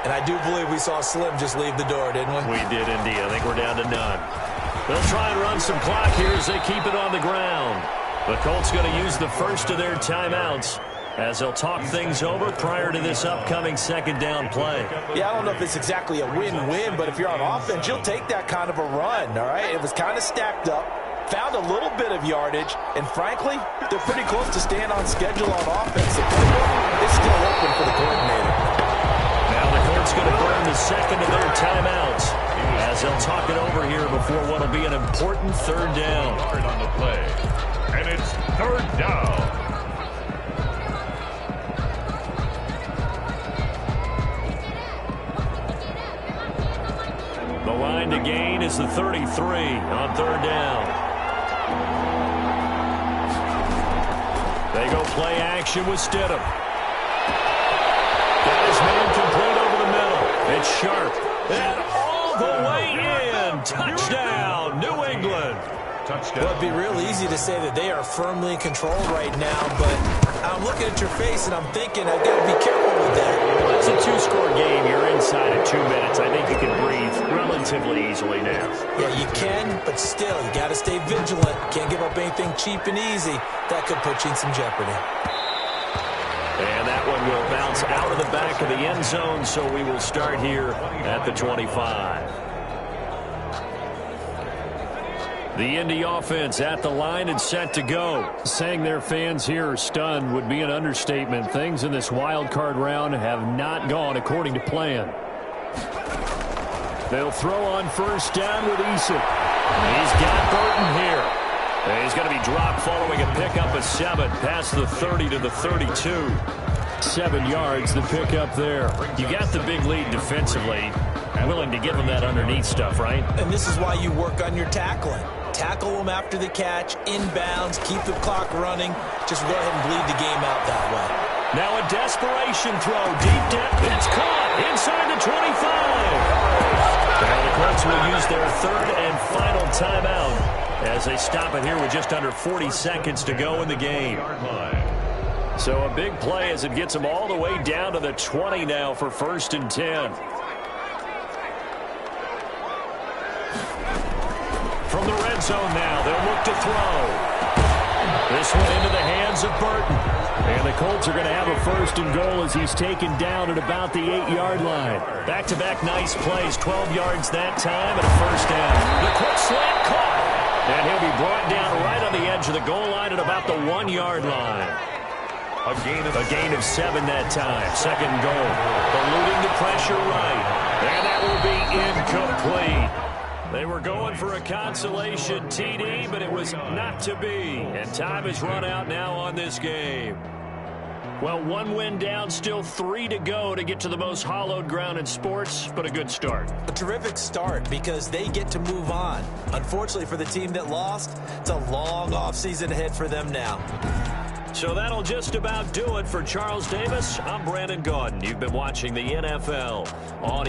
And I do believe we saw Slim just leave the door, didn't we? We did indeed. I think we're down to none. They'll try and run some clock here as they keep it on the ground. The Colts going to use the first of their timeouts as they'll talk things over prior to this upcoming second down play. Yeah, I don't know if it's exactly a win-win, but if you're on offense, you'll take that kind of a run, all right? It was kind of stacked up, found a little bit of yardage, and frankly, they're pretty close to staying on schedule on offense. The playbook is still open for the coordinator. Now the Colts going to burn the second of their timeouts as they'll talk it over here before what will be an important third down. On the play, and it's 3rd down. The line to gain is the 33 on 3rd down. They go play action with Stidham. Got his man complete over the middle. It's Sharp. And all the way in. Touchdown, New England. Touchdown. Well, it'd be real easy to say that they are firmly in control right now, but I'm looking at your face and I'm thinking I've got to be careful with that. Well, it's a 2-score game. You're inside of 2 minutes. I think you can breathe relatively easily now. Yeah, you can, but still, you got to stay vigilant. Can't give up anything cheap and easy. That could put you in some jeopardy. And that one will bounce out of the back of the end zone, so we will start here at the 25. The Indy offense at the line and set to go. Saying their fans here are stunned would be an understatement. Things in this wild card round have not gone according to plan. They'll throw on first down with Eason. He's got Burton here. And he's going to be dropped following a pickup of 7 past the 30 to the 32. 7 yards, the pickup there. You got the big lead defensively. Willing to give them that underneath stuff, right? And this is why you work on your tackling. Tackle them after the catch, inbounds, keep the clock running. Just go ahead and bleed the game out that way. Now a desperation throw, deep depth. It's caught inside the 25. Now the Colts will use their 3rd and final timeout as they stop it here with just under 40 seconds to go in the game. So a big play as it gets them all the way down to the 20 now for 1st and 10. From the red zone now, they'll look to throw. This one into the hands of Burton. And the Colts are going to have a 1st and goal as he's taken down at about the 8-yard line. Back-to-back nice plays, 12 yards that time, and a 1st down. The quick slant caught. And he'll be brought down right on the edge of the goal line at about the 1-yard line. A gain of 7 that time. Second and goal. Eluding the pressure right. And that will be incomplete. They were going for a consolation TD, but it was not to be. And time has run out now on this game. Well, 1 win down, still 3 to go to get to the most hallowed ground in sports, but a good start. A terrific start because they get to move on. Unfortunately for the team that lost, it's a long offseason ahead for them now. So that'll just about do it for Charles Davis. I'm Brandon Gaudin. You've been watching the NFL on